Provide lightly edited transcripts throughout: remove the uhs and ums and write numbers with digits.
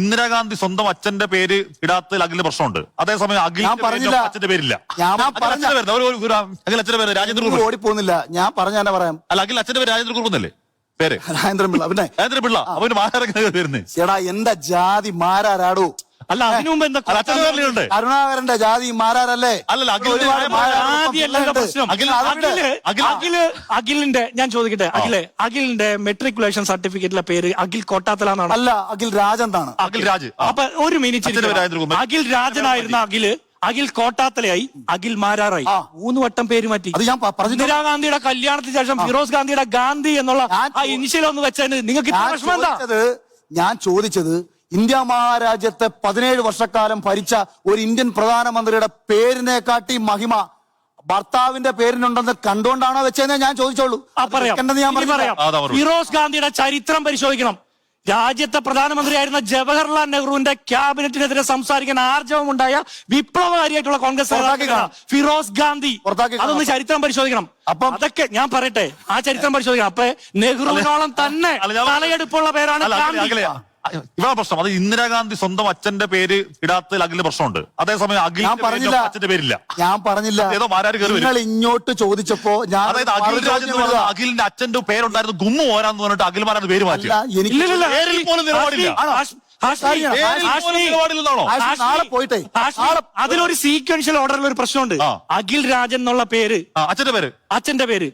ഇന്ദിരാഗാന്ധി സ്വന്തം അച്ഛന്റെ പേര് ഇടാത്തതിൽ അഖിലിന് പ്രശ്നമുണ്ട്. അതേസമയം അഖിലിന്റെ അച്ഛന്റെ പേരില്ല. അഖിൽ അച്ഛന്റെ പേര് രാജേന്ദ്ര കുറുപ്പ് ഓടിപ്പോന്നില്ല. ഞാൻ പറഞ്ഞ പറയാം. അല്ല, അഖിൽ അച്ഛന്റെ പേര് രാജേന്ദ്ര കുറുപ്പ് എന്നല്ലേ പേര്? രാജേന്ദ്രപിള്ള. പിന്നെ രാജേന്ദ്രപിള്ള അവന് മാരാരൊക്കെ വരുന്നത്. ചേടാ എന്റെ ജാതി മാരാരാടോ? അല്ല, അതിനു മുമ്പ് എന്താ കരുണാകരന്റെ ജാതി മാരാരല്ലേ? അല്ലല്ല, അഖിലിന്റെ ഞാൻ ചോദിക്കട്ടെ, അഖിലിന്റെ മെട്രിക്കുലേഷൻ സർട്ടിഫിക്കറ്റിലെ പേര് അഖിൽ കോട്ടാത്തലാന്നാണ്. അല്ല, അഖിൽ രാജന്താണ്. അഖിൽ രാജ്. അപ്പൊ ഒരു മിനിറ്റ്, അഖിൽ രാജനായിരുന്ന അഖിൽ കോട്ടാത്തലയായി, അഖിൽ മാരാറായി. 3 വട്ടം പേര് മാറ്റി. ഇന്ദിരാഗാന്ധിയുടെ കല്യാണത്തിന് ശേഷം ഫിറോസ് ഗാന്ധിയുടെ ഗാന്ധി എന്നുള്ള ആ ഇനിഷ്യൽ ഒന്ന് വെച്ചതിന് നിങ്ങൾക്ക് പ്രശ്നം എന്താ? ഞാൻ ചോദിച്ചത് ഇന്ത്യ മഹാരാജ്യത്തെ 17 വർഷക്കാലം ഭരിച്ച ഒരു ഇന്ത്യൻ പ്രധാനമന്ത്രിയുടെ പേരിനെ കാട്ടി മഹിമ ഭർത്താവിന്റെ പേരിനുണ്ടെന്ന് കണ്ടുകൊണ്ടാണോ വെച്ചതെന്ന് ഞാൻ ചോദിച്ചോളൂ. ഫിറോസ് ഗാന്ധിയുടെ ചരിത്രം പരിശോധിക്കണം. രാജ്യത്തെ പ്രധാനമന്ത്രിയായിരുന്ന ജവഹർലാൽ നെഹ്റുവിന്റെ ക്യാബിനറ്റിനെതിരെ സംസാരിക്കാൻ ആർജവമുണ്ടായ വിപ്ലവകാരിയായിട്ടുള്ള കോൺഗ്രസ് ഫിറോസ് ഗാന്ധി. അതൊന്ന് ചരിത്രം പരിശോധിക്കണം. അപ്പം അതൊക്കെ ഞാൻ പറയട്ടെ, ആ ചരിത്രം പരിശോധിക്കണം. അപ്പൊ നെഹ്റുവിനോളം തന്നെ തലയെടുപ്പുള്ള പേരാണ് ഗാന്ധി. ഇവിടെ പ്രശ്നം അത് ഇന്ദിരാഗാന്ധി സ്വന്തം അച്ഛന്റെ പേര് ഇടാത്തതിൽ അഖിലിന് പ്രശ്നമുണ്ട്. അതേസമയം അഖിലിന്റെ പേരില്ല. ഞാൻ പറഞ്ഞില്ല. നിങ്ങൾ ഇങ്ങോട്ട് ചോദിച്ചപ്പോ അതായത് അഖിലിന്റെ അച്ഛന്റെ പേരുണ്ടായിരുന്നു ഗുമ്മു ഓരാന്ന് പറഞ്ഞിട്ട് അഖിൽമാരാണ് പേര് മാറ്റി. നാളെ പോയിട്ടെ അതിലൊരു സീക്വൻഷ്യൽ ഓർഡറിൽ ഒരു പ്രശ്നമുണ്ട്. അഖിൽ രാജൻ എന്നുള്ള പേര് അച്ഛന്റെ പേര്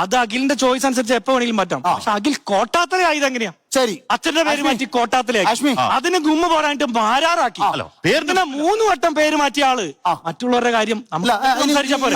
അത് അഖിലിന്റെ ചോയ്സ് അനുസരിച്ച് എപ്പോ വേണമെങ്കിലും മാറ്റാം. പക്ഷെ അഖിൽ കോട്ടാത്തല ആയത് എങ്ങനെയാ? ശരി, അച്ഛന്റെ പേര് മാറ്റി കോട്ടാത്തലയാക്കി. അതിന് ഗുമ്മ പോരായിട്ട് മാരാറാക്കി. 3 വട്ടം പേര് മാറ്റിയ ആള് മറ്റുള്ളവരുടെ കാര്യം സംസാരിച്ച പോലെ.